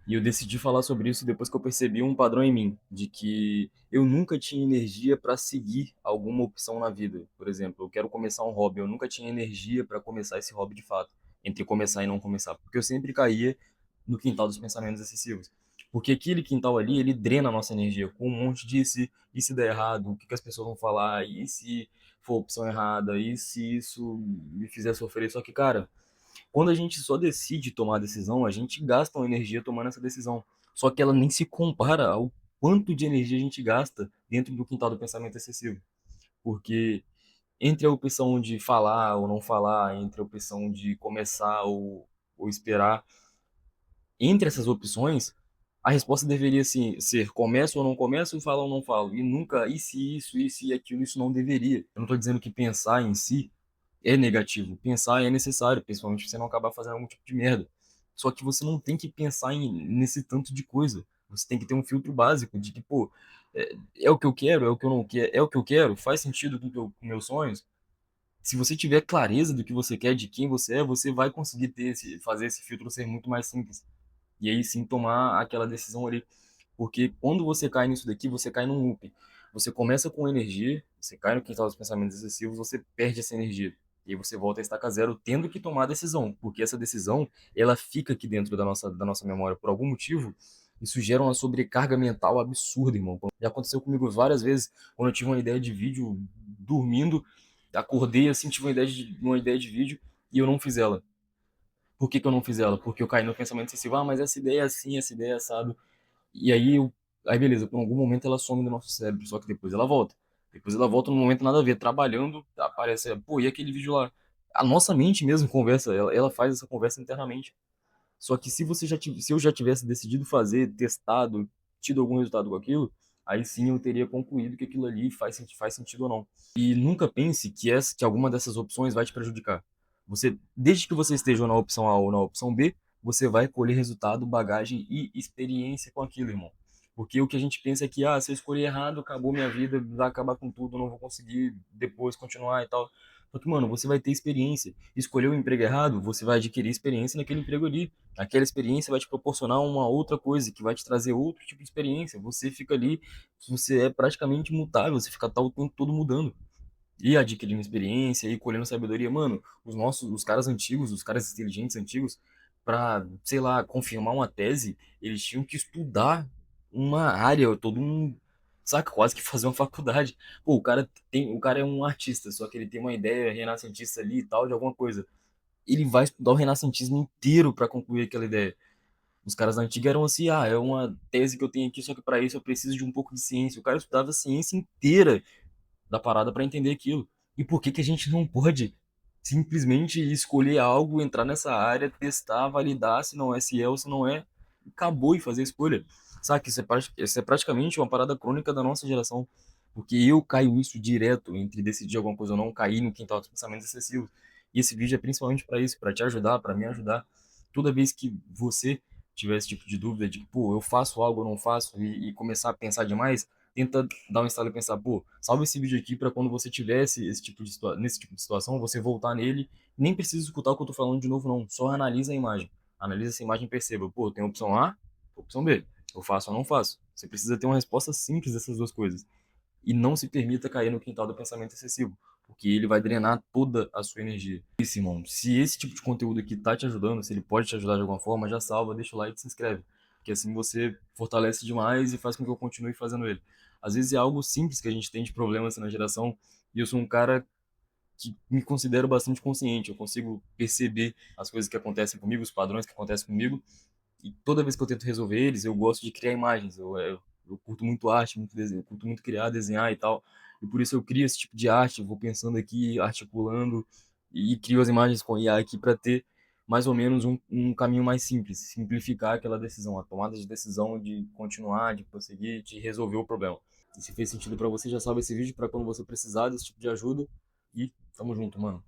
E eu decidi falar sobre isso depois que eu percebi um padrão em mim, de que eu nunca tinha energia para seguir alguma opção na vida. Por exemplo, eu quero começar um hobby, eu nunca tinha energia para começar esse hobby de fato, entre começar e não começar, porque eu sempre caía no quintal dos pensamentos excessivos. Porque aquele quintal ali, ele drena a nossa energia com um monte de e se der errado, o que que as pessoas vão falar, e se for a opção errada, e se isso me fizer sofrer. Só que, cara, quando a gente só decide tomar a decisão, a gente gasta uma energia tomando essa decisão. Só que ela nem se compara ao quanto de energia a gente gasta dentro do quintal do pensamento excessivo. Porque entre a opção de falar ou não falar, entre a opção de começar ou esperar, entre essas opções, a resposta deveria assim, ser começo ou não começo, falo ou não falo. E nunca, e se isso, e se aquilo, isso não deveria. Eu não estou dizendo que pensar em si é negativo. Pensar é necessário, principalmente se você não acabar fazendo algum tipo de merda. Só que você não tem que pensar nesse tanto de coisa. Você tem que ter um filtro básico de que, pô, é o que eu quero, é o que eu não quero, é o que eu quero, faz sentido com meus sonhos. Se você tiver clareza do que você quer, de quem você é, você vai conseguir fazer esse filtro ser muito mais simples. E aí sim tomar aquela decisão ali. Porque quando você cai nisso daqui, você cai num loop. Você começa com energia, você cai no quintal dos pensamentos excessivos, você perde essa energia. E aí você volta a estaca zero, tendo que tomar a decisão. Porque essa decisão, ela fica aqui dentro da nossa memória por algum motivo. Isso gera uma sobrecarga mental absurda, irmão. Já aconteceu comigo várias vezes, quando eu tive uma ideia de vídeo dormindo, acordei assim, tive uma ideia de vídeo e eu não fiz ela. Por que que eu não fiz ela? Porque eu caí no pensamento excessivo, mas essa ideia é assim, essa ideia é assado. E aí beleza, por algum momento ela some do nosso cérebro, só que depois ela volta. Depois ela volta num momento nada a ver, trabalhando, aparece, pô, e aquele vídeo lá? A nossa mente mesmo conversa, ela faz essa conversa internamente. Só que se eu já tivesse decidido fazer, testado, tido algum resultado com aquilo, aí sim eu teria concluído que aquilo ali faz sentido ou não. E nunca pense que alguma dessas opções vai te prejudicar. Desde que você esteja na opção A ou na opção B, você vai colher resultado, bagagem e experiência com aquilo, irmão. Porque o que a gente pensa é que, se eu escolher errado, acabou minha vida, vai acabar com tudo, não vou conseguir depois continuar e tal. Só que, mano, você vai ter experiência. Escolher o emprego errado, você vai adquirir experiência naquele emprego ali. Aquela experiência vai te proporcionar uma outra coisa, que vai te trazer outro tipo de experiência. Você fica ali, você é praticamente imutável, você fica o tempo todo mudando e adquirindo experiência e colhendo sabedoria. Mano, os caras antigos, os caras inteligentes antigos, para, sei lá, confirmar uma tese, eles tinham que estudar uma área, todo um, saca, quase que fazer uma faculdade. Pô, o cara é um artista, só que ele tem uma ideia renascentista ali e tal de alguma coisa. Ele vai estudar o renascentismo inteiro para concluir aquela ideia. Os caras antigos eram assim, é uma tese que eu tenho aqui, só que para isso eu preciso de um pouco de ciência. O cara estudava a ciência inteira da parada para entender aquilo. E por que que a gente não pode simplesmente escolher algo, entrar nessa área, testar, validar se não é, se é ou se não é, acabou e fazer a escolha. Sabe, isso é praticamente uma parada crônica da nossa geração. Porque eu caio isso direto entre decidir alguma coisa ou não, cair no quintal dos pensamentos excessivos. E esse vídeo é principalmente para isso, para te ajudar, para me ajudar. Toda vez que você tiver esse tipo de dúvida de, pô, eu faço algo ou não faço, e começar a pensar demais, tenta dar um estalo e pensar, pô, salva esse vídeo aqui para quando você tivesse nesse tipo de situação, você voltar nele, nem precisa escutar o que eu tô falando de novo, não. Só analisa a imagem. Analisa essa imagem e perceba, pô, tem a opção A, opção B. Eu faço ou não faço. Você precisa ter uma resposta simples dessas duas coisas. E não se permita cair no quintal do pensamento excessivo, porque ele vai drenar toda a sua energia. Isso, irmão. Se esse tipo de conteúdo aqui tá te ajudando, se ele pode te ajudar de alguma forma, já salva, deixa o like e se inscreve. Porque assim você fortalece demais e faz com que eu continue fazendo ele. Às vezes é algo simples que a gente tem de problemas na geração, e eu sou um cara que me considero bastante consciente. Eu consigo perceber as coisas que acontecem comigo, os padrões que acontecem comigo, e toda vez que eu tento resolver eles, eu gosto de criar imagens. Eu curto muito arte, muito desenho, eu curto muito criar, desenhar e tal. E por isso eu crio esse tipo de arte, eu vou pensando aqui, articulando e crio as imagens com IA aqui para ter mais ou menos um caminho mais simples, simplificar aquela decisão, a tomada de decisão de continuar, de prosseguir, de resolver o problema. E se fez sentido para você, já sabe esse vídeo para quando você precisar desse tipo de ajuda. E tamo junto, mano.